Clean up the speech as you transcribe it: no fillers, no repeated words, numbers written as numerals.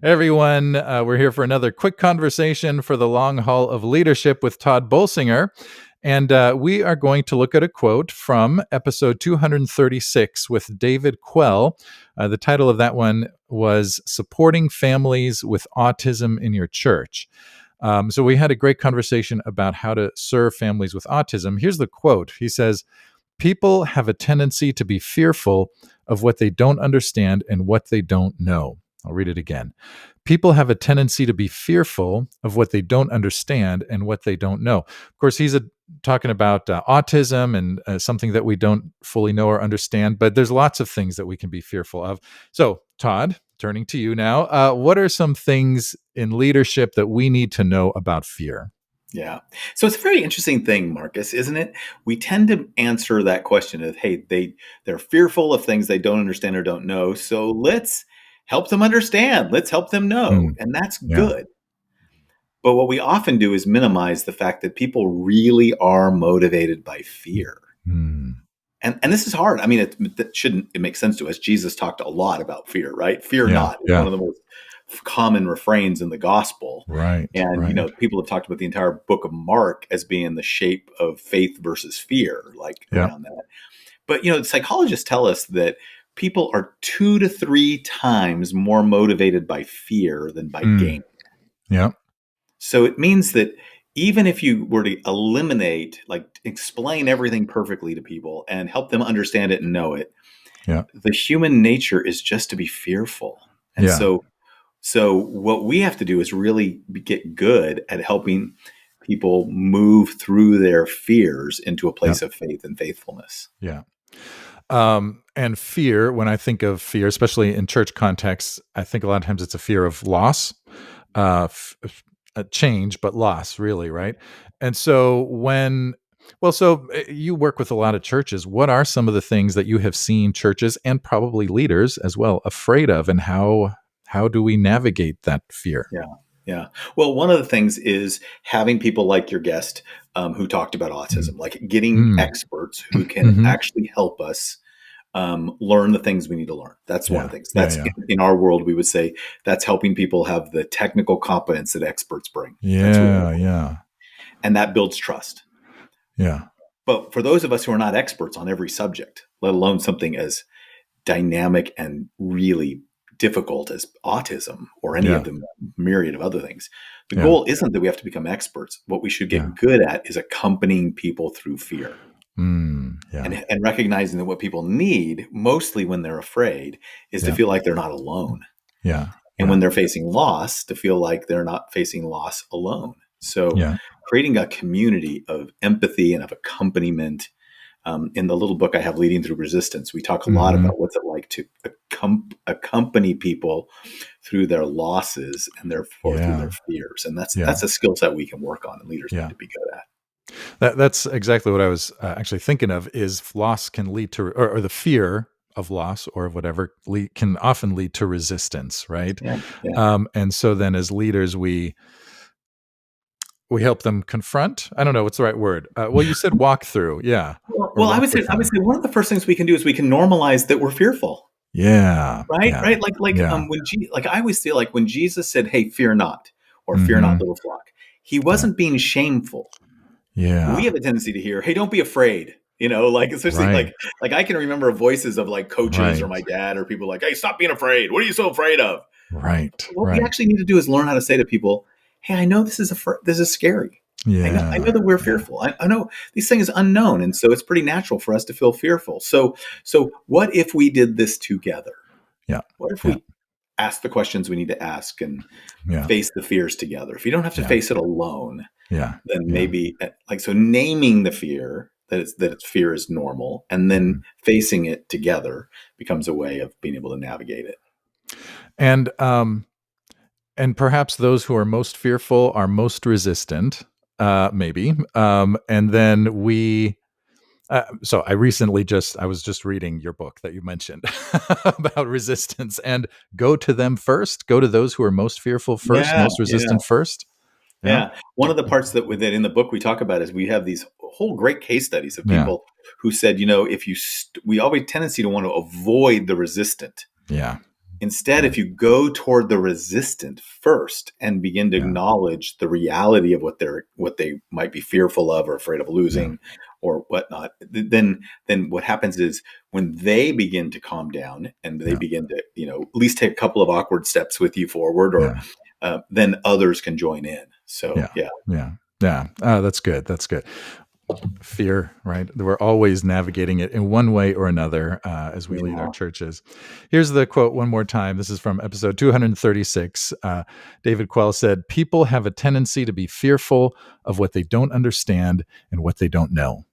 Everyone, we're here for another quick conversation for the long haul of leadership with Tod Bolsinger. And we are going to look at a quote from episode 236 with David Quell. The title of that one was Supporting Families with Autism in Your Church. So we had a great conversation about how to serve families with autism. Here's the quote. He says, "People have a tendency to be fearful of what they don't understand and what they don't know." I'll read it again. People have a tendency to be fearful of what they don't understand and what they don't know. Of course, he's talking about autism and something that we don't fully know or understand, but there's lots of things that we can be fearful of. So, Tod, turning to you now, what are some things in leadership that we need to know about fear? Yeah. So it's a very interesting thing, Marcus, isn't it? We tend to answer that question of, hey, they're fearful of things they don't understand or don't know. So let's help them understand. Let's help them know. And that's Yeah. good. But what we often do is minimize the fact that people really are motivated by fear. And this is hard. I mean, it makes sense to us. Jesus talked a lot about fear, right? Fear not is one of the most common refrains in the gospel. Right. And, people have talked about the entire book of Mark as being the shape of faith versus fear, around that. But, psychologists tell us that people are 2 to 3 times more motivated by fear than by gain. Yeah. So it means that even if you were to explain everything perfectly to people and help them understand it and know it, the human nature is just to be fearful. And so what we have to do is really get good at helping people move through their fears into a place of faith and faithfulness. Yeah. And fear, when I think of fear, especially in church contexts, I think a lot of times it's a fear of loss, a change, but loss, really, right? And so you work with a lot of churches. What are some of the things that you have seen churches and probably leaders as well afraid of, and how do we navigate that fear? Yeah. Well, one of the things is having people like your guest who talked about autism, like getting experts who can actually help us learn the things we need to learn. That's one of the things. That's in our world, we would say that's helping people have the technical competence that experts bring. And that builds trust. Yeah. But for those of us who are not experts on every subject, let alone something as dynamic and really difficult as autism or any of the myriad of other things, the goal isn't that we have to become experts. What we should get good at is accompanying people through fear. And recognizing that what people need, mostly when they're afraid, is to feel like they're not alone. And when they're facing loss, to feel like they're not facing loss alone. So creating a community of empathy and of accompaniment. In the little book I have, Leading Through Resistance, we talk a lot about what's it like to accompany people through their losses and through their fears. And that's a skill set we can work on and leaders need to be good at. That's exactly what I was actually thinking of, is loss can lead to, or the fear of loss or of whatever can often lead to resistance, right? And so then as leaders, we help them confront. I don't know what's the right word. Well, you said walk through. Yeah. Well, I would say one of the first things we can do is we can normalize that we're fearful. Yeah. Right. Yeah. Right. I always feel like when Jesus said, "Hey, fear not," or "Fear not, little flock," he wasn't being shameful. Yeah. We have a tendency to hear, "Hey, don't be afraid." Especially like I can remember voices of like coaches or my dad or people like, "Hey, stop being afraid. What are you so afraid of?" Right. What we actually need to do is learn how to say to people, "Hey, I know this is scary. I know that we're fearful. I know this thing is unknown, and so it's pretty natural for us to feel fearful. So what if we did this together? What if we ask the questions we need to ask and face the fears together? If you don't have to face it alone, then maybe so naming the fear that fear is normal, and then facing it together becomes a way of being able to navigate it. And perhaps those who are most fearful are most resistant, maybe. And then so I was just reading your book that you mentioned about resistance, and go to them first. Go to those who are most fearful first, most resistant first. Yeah. One of the parts that in the book we talk about is we have these whole great case studies of people who said, if we always tendency to want to avoid the resistant. Instead, if you go toward the resistant first and begin to acknowledge the reality of what they might be fearful of or afraid of losing or whatnot, then what happens is when they begin to calm down and they begin to, at least take a couple of awkward steps with you forward, or then others can join in. So, yeah. Oh, that's good. That's good. Fear, right? We're always navigating it in one way or another as we lead our churches. Here's the quote one more time. This is from episode 236. David Quell said, "People have a tendency to be fearful of what they don't understand and what they don't know.